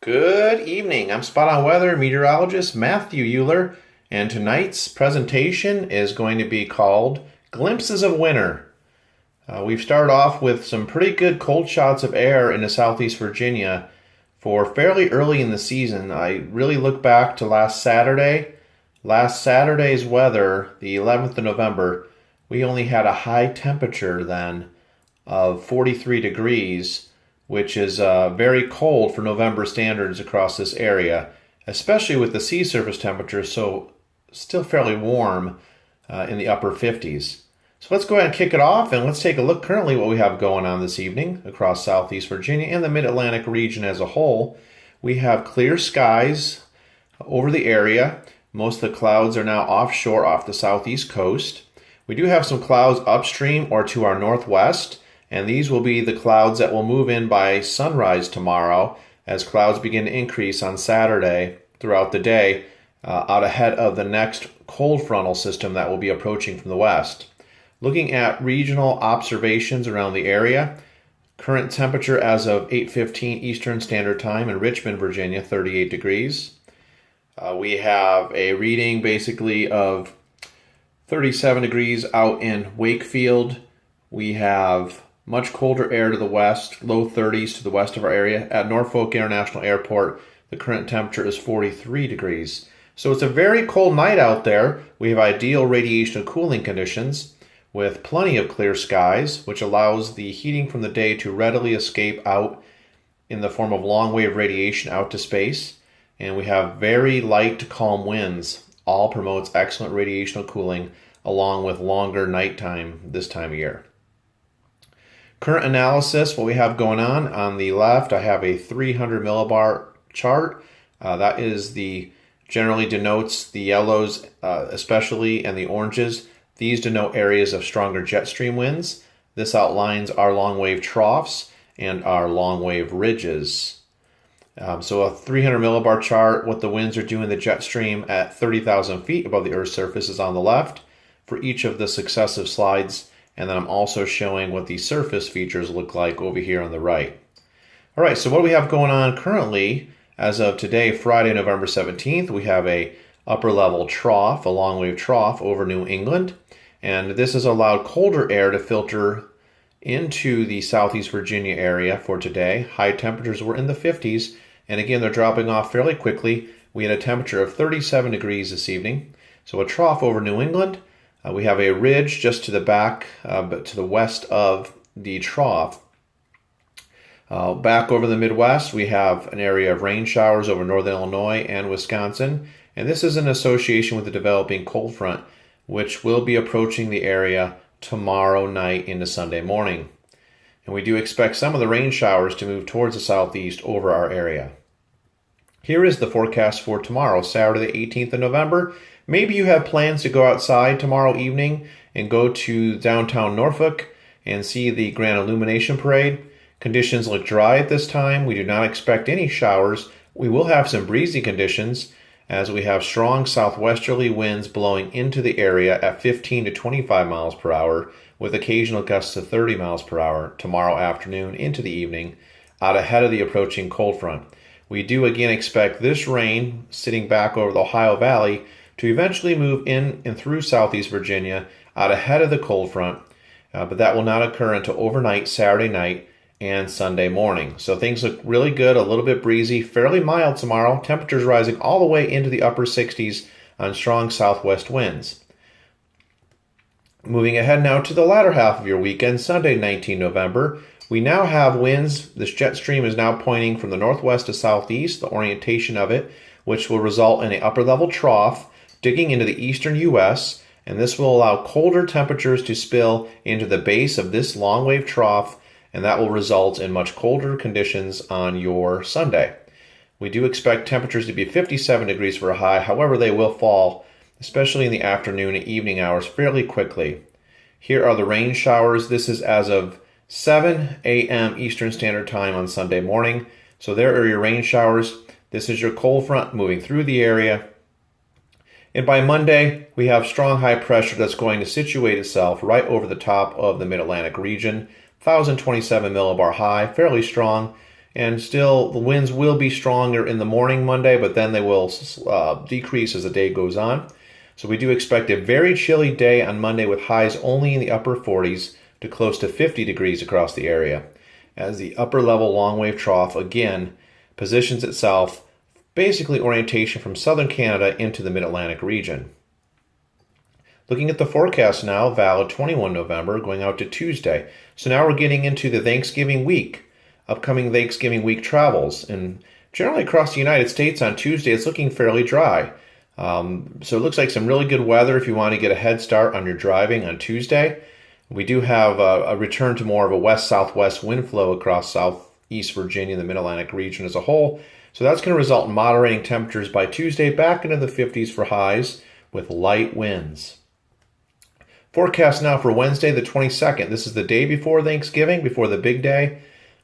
Good evening. I'm Spot On Weather meteorologist Matthew Euler, and tonight's presentation is going to be called Glimpses of Winter. We've started off with some pretty good cold shots of air into southeast Virginia for fairly early in the season. I really look back to last Saturday. Last Saturday's weather, the 11th of November, we only had a high temperature then of 43 degrees, which is very cold for November standards across this area, especially with the sea surface temperature so still fairly warm in the upper 50s. So let's go ahead and kick it off, and let's take a look currently what we have going on this evening across southeast Virginia and the mid-Atlantic region as a whole. We have clear skies over the area. Most of the clouds are now offshore off the southeast coast. We do have some clouds upstream or to our northwest, and these will be the clouds that will move in by sunrise tomorrow as clouds begin to increase on Saturday throughout the day out ahead of the next cold frontal system that will be approaching from the west. Looking at regional observations around the area, current temperature as of 8:15 Eastern Standard Time in Richmond, Virginia, 38 degrees. We have a reading basically of 37 degrees out in Wakefield. We have much colder air to the west, low 30s to the west of our area. At Norfolk International Airport, the current temperature is 43 degrees. So it's a very cold night out there. We have ideal radiation and cooling conditions with plenty of clear skies, which allows the heating from the day to readily escape out in the form of long wave radiation out to space. And we have very light to calm winds. All promotes excellent radiational cooling along with longer nighttime this time of year. Current analysis, what we have going on the left, I have a 300 millibar chart. That is generally denotes the yellows especially and the oranges. These denote areas of stronger jet stream winds. This outlines our long wave troughs and our long wave ridges. So a 300 millibar chart, what the winds are doing the jet stream at 30,000 feet above the Earth's surface is on the left for each of the successive slides. And then I'm also showing what the surface features look like over here on the right. All right, so what do we have going on currently? As of today, Friday, November 17th, we have a upper level trough, a long wave trough over New England. And this has allowed colder air to filter into the southeast Virginia area for today. High temperatures were in the 50s. And again, they're dropping off fairly quickly. We had a temperature of 37 degrees this evening. So a trough over New England. We have a ridge just to the back, but to the west of the trough. Back over the Midwest, we have an area of rain showers over northern Illinois and Wisconsin. And this is in association with the developing cold front, which will be approaching the area tomorrow night into Sunday morning. And we do expect some of the rain showers to move towards the southeast over our area. Here is the forecast for tomorrow, Saturday the 18th of November. Maybe you have plans to go outside tomorrow evening and go to downtown Norfolk and see the Grand Illumination Parade. Conditions look dry at this time. We do not expect any showers. We will have some breezy conditions as we have strong southwesterly winds blowing into the area at 15 to 25 miles per hour with occasional gusts of 30 miles per hour tomorrow afternoon into the evening out ahead of the approaching cold front. We do again expect this rain sitting back over the Ohio Valley to eventually move in and through southeast Virginia out ahead of the cold front, but that will not occur until overnight Saturday night and Sunday morning. So things look really good, a little bit breezy, fairly mild tomorrow. Temperatures rising all the way into the upper 60s on strong southwest winds. Moving ahead now to the latter half of your weekend, Sunday 19 November, we now have winds. This jet stream is now pointing from the northwest to southeast, the orientation of it, which will result in an upper level trough digging into the eastern U.S., and this will allow colder temperatures to spill into the base of this long wave trough, and that will result in much colder conditions on your Sunday. We do expect temperatures to be 57 degrees for a high, however they will fall, especially in the afternoon and evening hours, fairly quickly. Here are the rain showers. This is as of 7 a.m. Eastern Standard Time on Sunday morning. So there are your rain showers. This is your cold front moving through the area. And by Monday, we have strong high pressure that's going to situate itself right over the top of the Mid-Atlantic region. 1,027 millibar high, fairly strong. And still, the winds will be stronger in the morning Monday, but then they will decrease as the day goes on. So we do expect a very chilly day on Monday with highs only in the upper 40s to close to 50 degrees across the area, as the upper level long wave trough again positions itself basically orientation from southern Canada into the mid-Atlantic region. Looking at the forecast now, valid 21 November, going out to Tuesday. So now we're getting into the Thanksgiving week, upcoming Thanksgiving week travels. And generally across the United States on Tuesday, it's looking fairly dry. So it looks like some really good weather if you want to get a head start on your driving on Tuesday. We do have a return to more of a west-southwest wind flow across southeast Virginia and the mid-Atlantic region as a whole. So that's going to result in moderating temperatures by Tuesday back into the 50s for highs with light winds. Forecast now for Wednesday, the 22nd. This is the day before Thanksgiving, before the big day.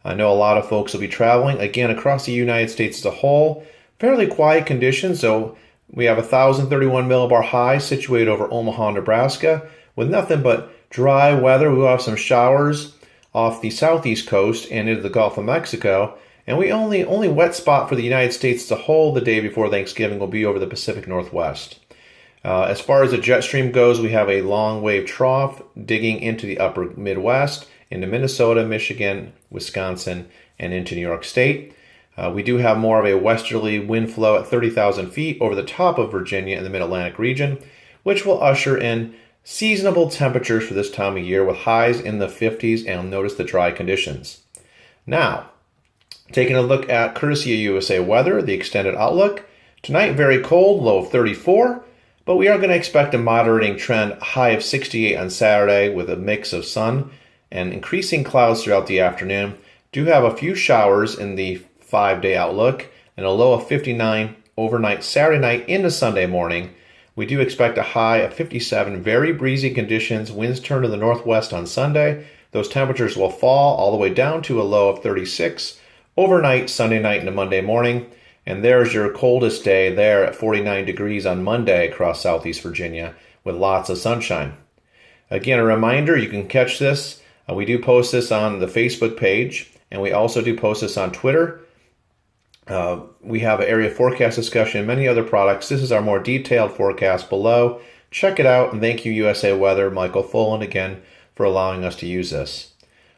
I know a lot of folks will be traveling, again, across the United States as a whole. Fairly quiet conditions, so we have 1,031 millibar high situated over Omaha, Nebraska, with nothing but dry weather. We will have some showers off the southeast coast and into the Gulf of Mexico. And we only wet spot for the United States as a whole the day before Thanksgiving will be over the Pacific Northwest. As far as the jet stream goes, we have a long wave trough digging into the upper Midwest, into Minnesota, Michigan, Wisconsin, and into New York State. We do have more of a westerly wind flow at 30,000 feet over the top of Virginia and the Mid-Atlantic region, which will usher in seasonable temperatures for this time of year with highs in the 50s, and notice the dry conditions. Now, taking a look at courtesy of USA Weather, the extended outlook. Tonight, very cold, low of 34. But we are going to expect a moderating trend, high of 68 on Saturday with a mix of sun and increasing clouds throughout the afternoon. Do have a few showers in the 5-day outlook and a low of 59 overnight Saturday night into Sunday morning. We do expect a high of 57, very breezy conditions. Winds turn to the northwest on Sunday. Those temperatures will fall all the way down to a low of 36 overnight Sunday night into Monday morning. And there's your coldest day there at 49 degrees on Monday across southeast Virginia with lots of sunshine. Again, a reminder, you can catch this. We do post this on the Facebook page, and we also do post this on Twitter. We have an area forecast discussion and many other products. This is our more detailed forecast below. Check it out, and thank you, USA Weather, Michael Fullen, again, for allowing us to use this.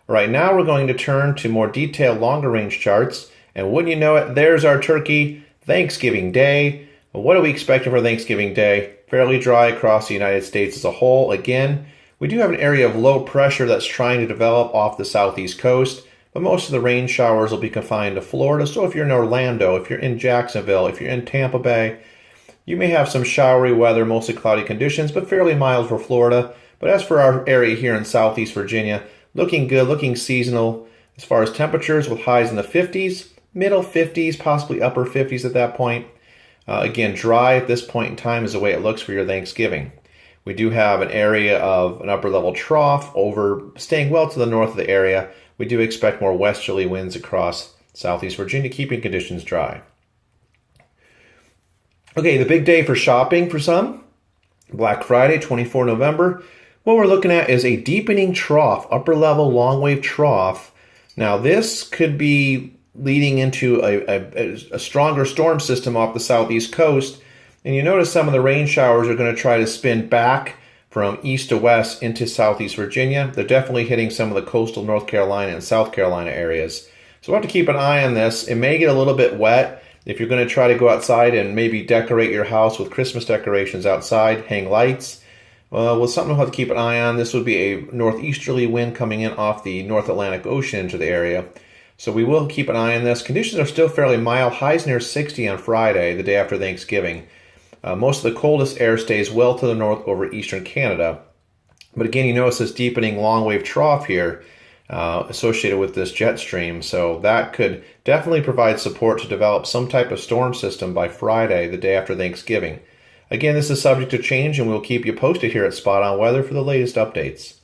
All right, now we're going to turn to more detailed, longer-range charts. And wouldn't you know it, there's our turkey, Thanksgiving Day. Well, what are we expecting for Thanksgiving Day? Fairly dry across the United States as a whole. Again, we do have an area of low pressure that's trying to develop off the southeast coast, but most of the rain showers will be confined to Florida. So if you're in Orlando, if you're in Jacksonville, if you're in Tampa Bay, you may have some showery weather, mostly cloudy conditions, but fairly mild for Florida. But as for our area here in southeast Virginia, looking good, looking seasonal as far as temperatures with highs in the 50s. Middle 50s, possibly upper 50s at that point. Again, dry at this point in time is the way it looks for your Thanksgiving. We do have an area of an upper level trough staying well to the north of the area. We do expect more westerly winds across southeast Virginia, keeping conditions dry. Okay, the big day for shopping for some. Black Friday, 24 November. What we're looking at is a deepening trough, upper level long wave trough. Now this could be leading into a stronger storm system off the southeast coast. And you notice some of the rain showers are going to try to spin back from east to west into southeast Virginia. They're definitely hitting some of the coastal North Carolina and South Carolina areas. So we'll have to keep an eye on this. It may get a little bit wet if you're going to try to go outside and maybe decorate your house with Christmas decorations outside, hang lights. Well, something we'll have to keep an eye on. This would be a northeasterly wind coming in off the North Atlantic Ocean into the area. So we will keep an eye on this. Conditions are still fairly mild. Highs near 60 on Friday, the day after Thanksgiving. Most of the coldest air stays well to the north over eastern Canada. But again, you notice this deepening long wave trough here associated with this jet stream. So that could definitely provide support to develop some type of storm system by Friday, the day after Thanksgiving. Again, this is subject to change, and we'll keep you posted here at Spot On Weather for the latest updates.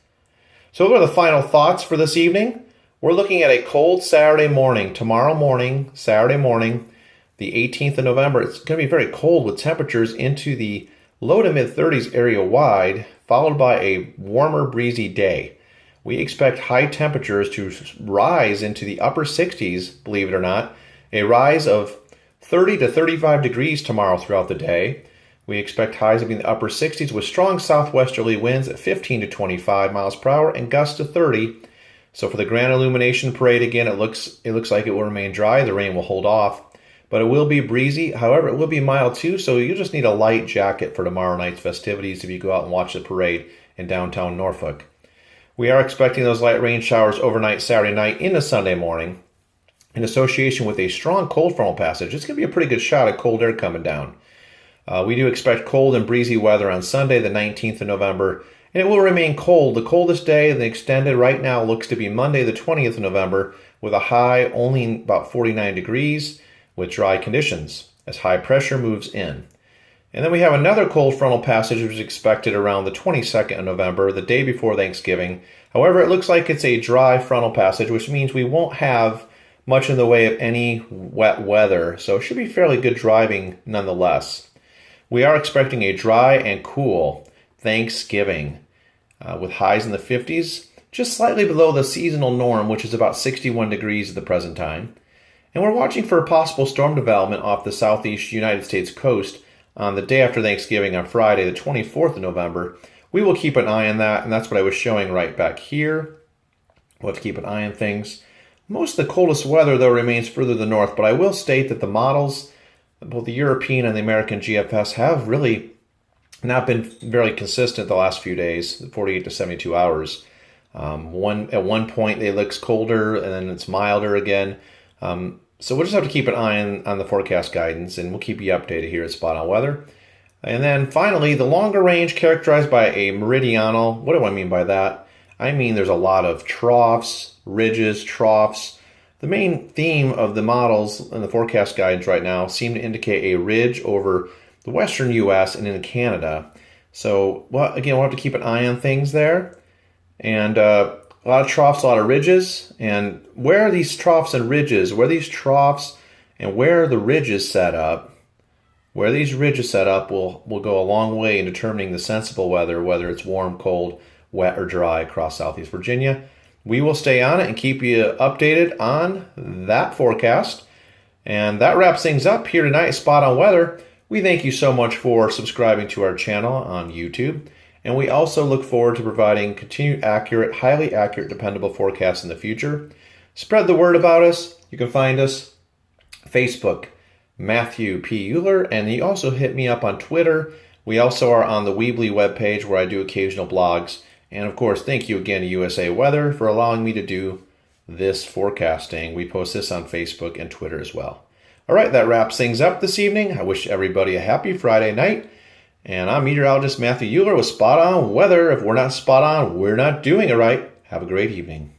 So what are the final thoughts for this evening? We're looking at a cold Saturday morning, tomorrow morning, Saturday morning, the 18th of November. It's going to be very cold with temperatures into the low to mid 30s area wide, followed by a warmer, breezy day. We expect high temperatures to rise into the upper 60s, believe it or not, a rise of 30 to 35 degrees tomorrow throughout the day. We expect highs to be in the upper 60s with strong southwesterly winds at 15 to 25 miles per hour and gusts to 30. So for the Grand Illumination Parade, again, it looks like it will remain dry. The rain will hold off, but it will be breezy. However, it will be mild too, so you just need a light jacket for tomorrow night's festivities if you go out and watch the parade in downtown Norfolk. We are expecting those light rain showers overnight Saturday night into Sunday morning in association with a strong cold frontal passage. It's going to be a pretty good shot of cold air coming down. We do expect cold and breezy weather on Sunday, the 19th of November, and it will remain cold. The coldest day in the extended right now looks to be Monday, the 20th of November, with a high only about 49 degrees with dry conditions as high pressure moves in. And then we have another cold frontal passage which is expected around the 22nd of November, the day before Thanksgiving. However, it looks like it's a dry frontal passage, which means we won't have much in the way of any wet weather, so it should be fairly good driving nonetheless. We are expecting a dry and cool Thanksgiving with highs in the 50s, just slightly below the seasonal norm, which is about 61 degrees at the present time. And we're watching for a possible storm development off the southeast United States coast on the day after Thanksgiving on Friday, the 24th of November. We will keep an eye on that, and that's what I was showing right back here. We'll have to keep an eye on things. Most of the coldest weather, though, remains further to the north, but I will state that the models, both the European and the American GFS, have really not been very consistent the last few days, 48 to 72 hours. At one point, it looks colder, and then it's milder again. So we'll just have to keep an eye on the forecast guidance, and we'll keep you updated here at Spot On Weather. And then finally, the longer range characterized by a meridional. What do I mean by that? I mean there's a lot of troughs, ridges, troughs. The main theme of the models and the forecast guidance right now seem to indicate a ridge over the western U.S. and into Canada. So, well, again, we'll have to keep an eye on things there. And a lot of troughs, a lot of ridges. And where are these troughs and ridges? Where are these troughs and where are the ridges set up? Where these ridges set up will go a long way in determining the sensible weather, whether it's warm, cold, wet, or dry across Southeast Virginia. We will stay on it and keep you updated on that forecast. And that wraps things up here tonight at Spot On Weather. We thank you so much for subscribing to our channel on YouTube. And we also look forward to providing continued accurate, highly accurate, dependable forecasts in the future. Spread the word about us. You can find us Facebook, Matthew P. Euler, and you also hit me up on Twitter. We also are on the Weebly webpage where I do occasional blogs. And of course, thank you again to USA Weather for allowing me to do this forecasting. We post this on Facebook and Twitter as well. All right, that wraps things up this evening. I wish everybody a happy Friday night. And I'm meteorologist Matthew Euler with Spot On Weather. If we're not spot on, we're not doing it right. Have a great evening.